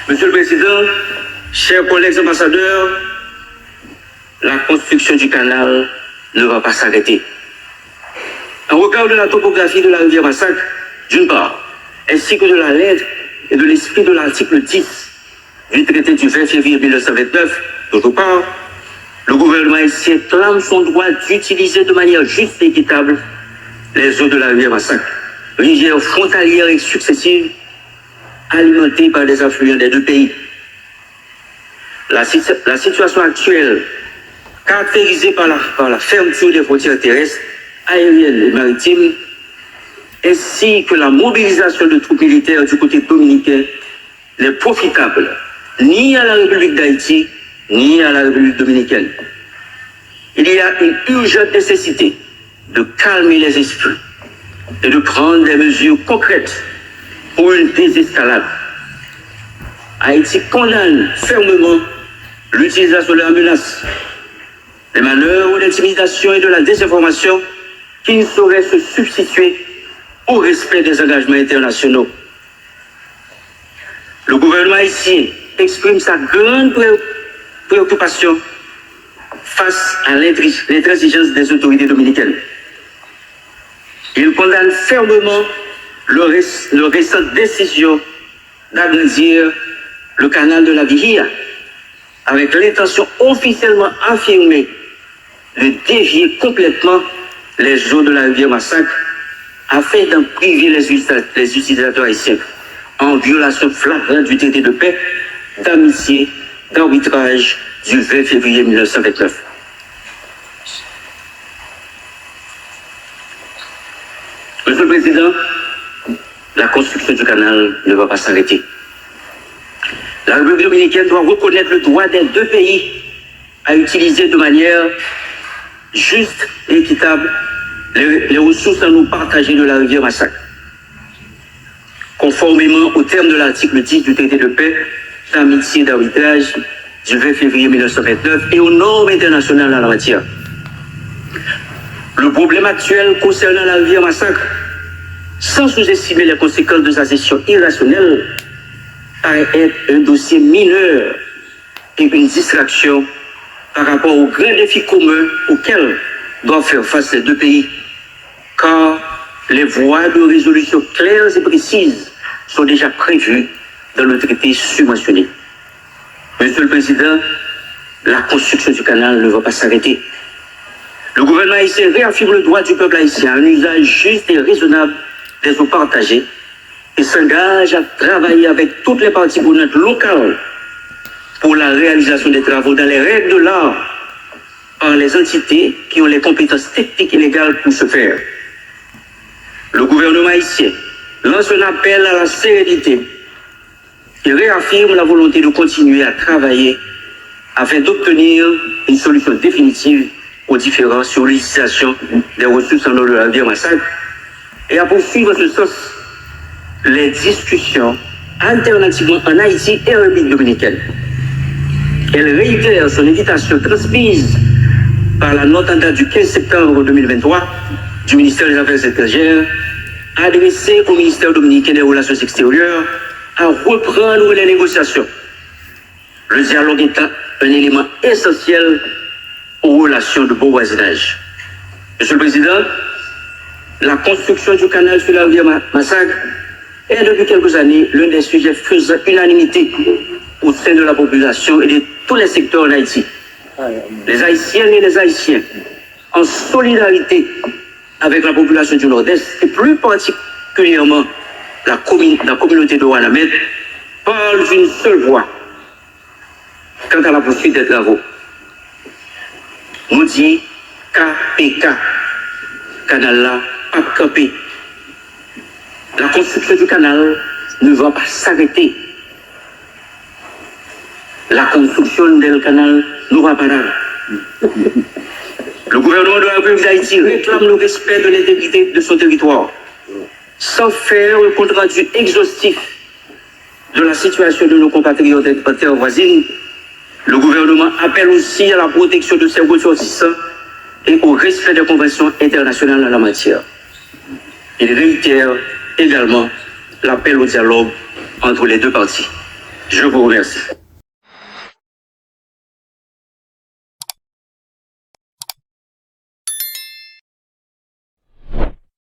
Monsieur le Président, chers collègues ambassadeurs, la construction du canal ne va pas s'arrêter. En regard de la topographie de la rivière Massacre, d'une part, ainsi que de la lettre et de l'esprit de l'article 10 du traité du 20 février 1929, d'autre part, le gouvernement haïtien clame son droit d'utiliser de manière juste et équitable les eaux de la rivière Massacre, rivière frontalière et successive, alimentée par des affluents des deux pays. La situation actuelle, caractérisée par la fermeture des frontières terrestres, aériennes et maritimes, ainsi que la mobilisation de troupes militaires du côté dominicain, n'est profitable ni à la République d'Haïti, ni à la République dominicaine. Il y a une urgente nécessité de calmer les esprits et de prendre des mesures concrètes pour une désescalade. Haïti condamne fermement l'utilisation de la menace, des manœuvres d'intimidation et de la désinformation qui ne sauraient se substituer au respect des engagements internationaux. Le gouvernement haïtien exprime sa grande préoccupation face à l'intransigeance des autorités dominicaines. Il condamne fermement le récente décision d'agrandir le canal de la Vigia avec l'intention officiellement affirmée de dévier complètement les eaux de la rivière Massacre afin d'en priver les utilisateurs haïtiens en violation flagrante du traité de paix, d'amitié, d'arbitrage du 20 février 1929. Monsieur le Président, la construction du canal ne va pas s'arrêter. La République dominicaine doit reconnaître le droit des deux pays à utiliser de manière juste et équitable les ressources à nous partager de la rivière Massacre, conformément au terme de l'article 10 du traité de paix, d'amitié et d'arbitrage du 20 février 1929 et aux normes internationales en la matière. Le problème actuel concernant la rivière Massacre, sans sous-estimer les conséquences de sa gestion irrationnelle, paraît être un dossier mineur et une distraction par rapport aux grands défis communs auxquels doivent faire face les deux pays, car les voies de résolution claires et précises sont déjà prévues dans le traité subventionné. Monsieur le Président, la construction du canal ne va pas s'arrêter. Le gouvernement haïtien réaffirme le droit du peuple haïtien à un usage juste et raisonnable des eaux partagées et s'engage à travailler avec toutes les parties prenantes locales pour la réalisation des travaux dans les règles de l'art par les entités qui ont les compétences techniques et légales pour ce faire. Le gouvernement haïtien lance un appel à la sérénité et réaffirme la volonté de continuer à travailler afin d'obtenir une solution définitive aux différends sur l'utilisation des ressources en eau de la rivière Massacre et à poursuivre en ce sens les discussions alternativement en Haïti et en République dominicaine. Elle réitère son invitation transmise par la note en date du 15 septembre 2023 du ministère des Affaires étrangères adressée au ministère dominicain des Relations extérieures à reprendre les négociations. Le dialogue étant un élément essentiel aux relations de bon voisinage. Monsieur le Président, la construction du canal sur la rivière Massacre est depuis quelques années l'un des sujets faisant unanimité au sein de la population et de tous les secteurs en Haïti. Les Haïtiennes et les Haïtiens, en solidarité avec la population du Nord-Est et plus particulièrement la communauté de Ouanamètre, parlent d'une seule voix quant à la poursuite des travaux. Nous dit KPK, canal là, pas campé. La construction du canal ne va pas s'arrêter. La construction du canal ne va pas là. Le gouvernement de la République d'Haïti réclame le respect de l'intégrité de son territoire, sans faire un compte rendu exhaustif de la situation de nos compatriotes en terre voisine. Le gouvernement appelle aussi à la protection de ses ressortissants et au respect des conventions internationales en la matière. Il réitère également l'appel au dialogue entre les deux parties. Je vous remercie.